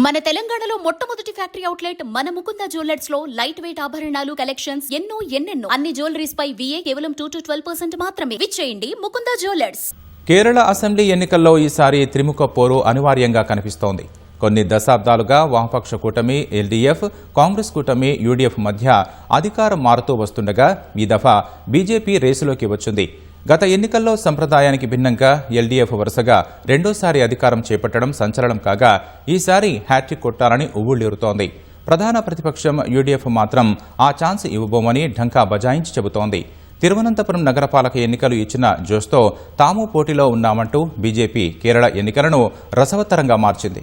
మన తెలంగాణలో మొట్టమొదటి ఫ్యాక్టరీ అవుట్లెట్ మన ముకుంద జ్యువెలర్స్ లో లైట్ వెయిట్ ఆభరణాలు కలెక్షన్స్ ఎన్నెన్నో అన్ని జ్యువెలరీస్ పై VA కేవలం 2 to 12% మాత్రమే. విచ్చేయండి ముకుంద జ్యువెలర్స్. కేరళ అసెంబ్లీ ఎన్నికల్లో ఈసారి త్రిముఖ పోరు అనివార్యంగా కనిపిస్తోంది. కొన్ని దశాబ్దాలుగా వామపక్ష కూటమి LDF, కాంగ్రెస్ కూటమి UDF మధ్య అధికారం మారుతూ వస్తుండగా ఈ దఫా బీజేపీ రేసులోకి వచ్చింది. గత ఎన్నికల్లో సంప్రదాయానికి భిన్నంగా LDF వరుసగా రెండోసారి అధికారం చేపట్టడం సంచలనం కాగా ఈసారి హ్యాట్రిక్ కొట్టాలని ఉవ్వుళ్లూరుతోంది. ప్రధాన ప్రతిపక్షం UDF మాత్రం ఆ ఛాన్స్ ఇవ్వబోమని ఢంకా బజాయించి చెబుతోంది. తిరువనంతపురం నగరపాలక ఎన్నికలు ఇచ్చిన జోష్తో తాము పోటీలో ఉన్నామంటూ బీజేపీ కేరళ ఎన్నికలను రసవత్తరంగా మార్చింది.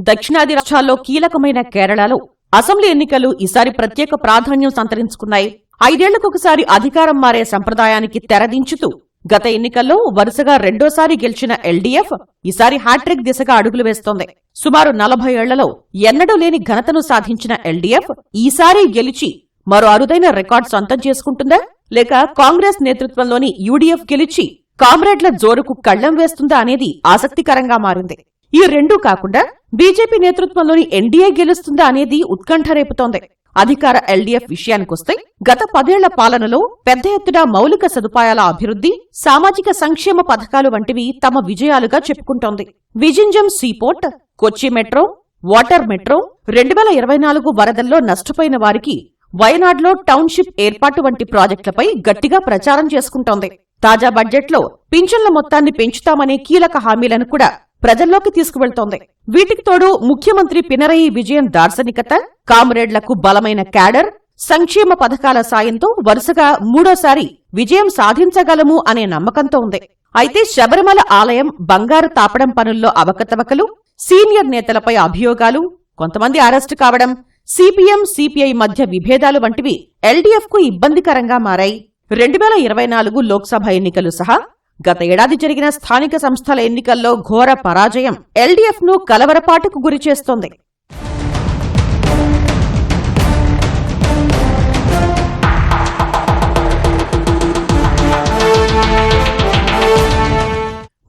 దక్షిణాది రాష్ట్రాల్లో కీలకమైన కేరళలో అసెంబ్లీ ఎన్నికలు ఈసారి ప్రత్యేక ప్రాధాన్యం సంతరించుకున్నాయి. 5 ఏళ్లకొకసారి అధికారం మారే సంప్రదాయానికి తెరదించుతూ గత ఎన్నికల్లో వరుసగా రెండోసారి గెలిచిన LDF ఈసారి హ్యాట్రిక్ దిశగా అడుగులు వేస్తోంది. సుమారు 40 ఏళ్లలో ఎన్నడూ లేని ఘనతను సాధించిన LDF ఈసారి గెలిచి మరో అరుదైన రికార్డు సొంతం చేసుకుంటుందా, లేక కాంగ్రెస్ నేతృత్వంలోని UDF గెలిచి కామ్రేడ్ల జోరుకు కళ్లెం వేస్తుందా అనేది ఆసక్తికరంగా మారింది. ఈ రెండూ కాకుండా బీజేపీ నేతృత్వంలోని NDA గెలుస్తుందా అనేది ఉత్కంఠ రేపుతోంది. అధికార LDF విషయానికొస్తే గత 10 ఏళ్ల పాలనలో పెద్ద ఎత్తున మౌలిక సదుపాయాల అభివృద్ధి, సామాజిక సంక్షేమ పథకాలు వంటివి తమ విజయాలుగా చెప్పుకుంటోంది. విజింజం సీపోర్ట్, కొచ్చి మెట్రో, వాటర్ మెట్రో, 2024 వరదల్లో నష్టపోయిన వారికి వయనాడ్లో టౌన్షిప్ ఏర్పాటు వంటి ప్రాజెక్టులపై గట్టిగా ప్రచారం చేసుకుంటోంది. తాజా బడ్జెట్లో పింఛన్ల మొత్తాన్ని పెంచుతామనే కీలక హామీలను కూడా ప్రజల్లోకి తీసుకువెళ్తోంది. వీటికి తోడు ముఖ్యమంత్రి పినరయి విజయన్ దార్శనికత, కామ్రేడ్లకు బలమైన క్యాడర్, సంక్షేమ పథకాల సాయంతో వరుసగా మూడోసారి విజయం సాధించగలము అనే నమ్మకంతో ఉంది. అయితే శబరిమల ఆలయం బంగారు తాపడం పనుల్లో అవకతవకలు, సీనియర్ నేతలపై అభియోగాలు, కొంతమంది అరెస్టు కావడం, CPM, CPI మధ్య విభేదాలు వంటివి LDFకు ఇబ్బందికరంగా మారాయి. 2024 లోక్సభ ఎన్నికలు సహా గత ఏడాది జరిగిన స్థానిక సంస్థల ఎన్నికల్లో ఘోర పరాజయం LDFను కలవరపాటుకు గురిచేస్తోంది.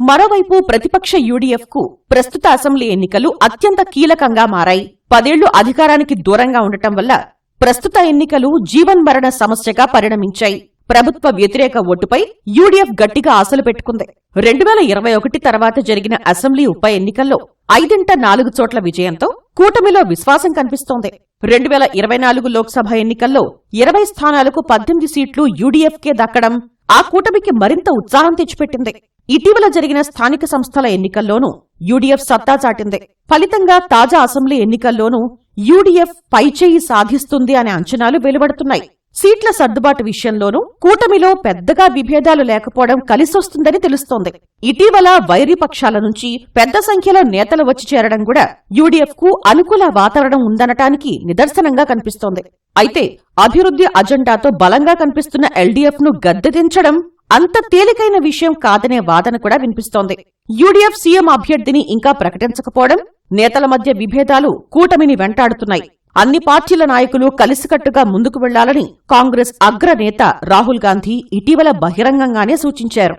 మరోవైపు ప్రతిపక్ష UDFకు ప్రస్తుత అసెంబ్లీ ఎన్నికలు అత్యంత కీలకంగా మారాయి. 10 ఏళ్లు అధికారానికి దూరంగా ఉండటం వల్ల ప్రస్తుత ఎన్నికలు జీవన్మరణ సమస్యగా పరిణమించాయి. ప్రభుత్వ వ్యతిరేక ఓటుపై UDF గట్టిగా ఆశలు పెట్టుకుంది. 2021 తర్వాత జరిగిన అసెంబ్లీ ఉప ఎన్నికల్లో 5/4 చోట్ల విజయంతో కూటమిలో విశ్వాసం కనిపిస్తోంది. 2024 లోక్సభ ఎన్నికల్లో 20 స్థానాలకు 18 సీట్లు UDFకే దక్కడం ఆ కూటమికి మరింత ఉత్సాహం తెచ్చిపెట్టింది. ఇటీవల జరిగిన స్థానిక సంస్థల ఎన్నికల్లోనూ UDF సత్తా చాటింది. ఫలితంగా తాజా అసెంబ్లీ ఎన్నికల్లోనూ UDF పైచేయి సాధిస్తుంది అనే అంచనాలు వెలువడుతున్నాయి. సీట్ల సర్దుబాటు విషయంలోనూ కూటమిలో పెద్దగా విభేదాలు లేకపోవడం కలిసొస్తుందని తెలుస్తోంది. ఇటీవల వైరీ పక్షాల నుంచి పెద్ద సంఖ్యలో నేతలు వచ్చి చేరడం కూడా UDFకు అనుకూల వాతావరణం ఉందనటానికి నిదర్శనంగా కనిపిస్తోంది. అయితే అభివృద్ధి అజెండాతో బలంగా కనిపిస్తున్న LDFను గద్దెదించడం అంత తేలికైన విషయం కాదనే వాదన కూడా వినిపిస్తోంది. UDF సీఎం అభ్యర్థిని ఇంకా ప్రకటించకపోవడం, నేతల మధ్య విభేదాలు కూటమిని వెంటాడుతున్నాయి. అన్ని పార్టీల నాయకులు కలిసికట్టుగా ముందుకు వెళ్లాలని కాంగ్రెస్ అగ్రనేత రాహుల్ గాంధీ ఇటీవల బహిరంగంగానే సూచించారు.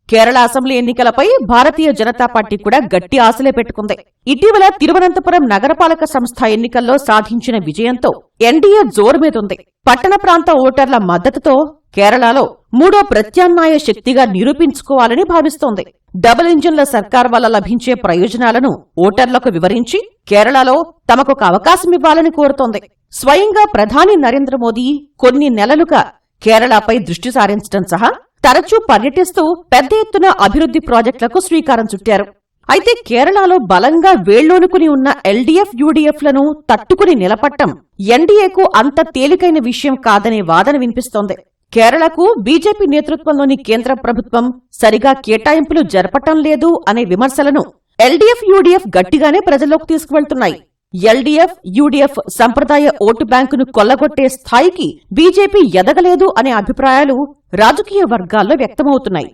కేరళ అసెంబ్లీ ఎన్నికలపై భారతీయ జనతా పార్టీ కూడా గట్టి ఆశలే పెట్టుకుంది. ఇటీవల తిరువనంతపురం నగరపాలక సంస్థ ఎన్నికల్లో సాధించిన విజయంతో NDA జోరుమీదుంది. పట్టణ ప్రాంత ఓటర్ల మద్దతుతో కేరళలో మూడో ప్రత్యామ్నాయ శక్తిగా నిరూపించుకోవాలని భావిస్తోంది. డబుల్ ఇంజిన్ల సర్కార్ వల్ల లభించే ప్రయోజనాలను ఓటర్లకు వివరించి కేరళలో తమకొక అవకాశమివ్వాలని కోరుతోంది. స్వయంగా ప్రధాని నరేంద్ర మోదీ కొన్ని నెలలుగా కేరళపై దృష్టి సారించడం సహా తరచూ పర్యటిస్తూ పెద్ద ఎత్తున అభివృద్ధి ప్రాజెక్టులకు శ్రీకారం చుట్టారు. అయితే కేరళలో బలంగా వేళ్లోనుకుని ఉన్న LDF, UDFలను తట్టుకుని నిలపట్టం NDAకు అంత తేలికైన విషయం కాదనే వాదన వినిపిస్తోంది. కేరళకు బీజేపీ నేతృత్వంలోని కేంద్ర ప్రభుత్వం సరిగా కేటాయింపులు జరపటం లేదు అనే విమర్శలను LDF, UDF గట్టిగానే ప్రజల్లోకి తీసుకువెళ్తున్నాయి. LDF, UDF సంప్రదాయ ఓటు బ్యాంకును కొల్లగొట్టే స్థాయికి బీజేపీ ఎదగలేదు అనే అభిప్రాయాలు రాజకీయ వర్గాల్లో వ్యక్తమవుతున్నాయి.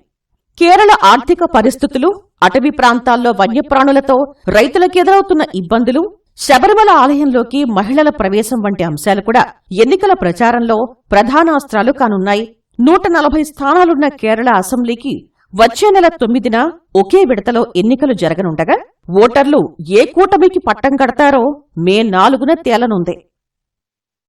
కేరళ ఆర్థిక పరిస్థితులు, అటవీ ప్రాంతాల్లో వన్యప్రాణులతో రైతులకెదురవుతున్న ఇబ్బందులు, శబరిమల ఆలయంలోకి మహిళల ప్రవేశం వంటి అంశాలు కూడా ఎన్నికల ప్రచారంలో ప్రధానాస్త్రాలు కానున్నాయి. 140 స్థానాలున్న కేరళ అసెంబ్లీకి వచ్చే నెల 9న ఒకే విడతలో ఎన్నికలు జరగనుండగా ఓటర్లు ఏ కూటమికి పట్టం కడతారో మే 4న తేలనుంది.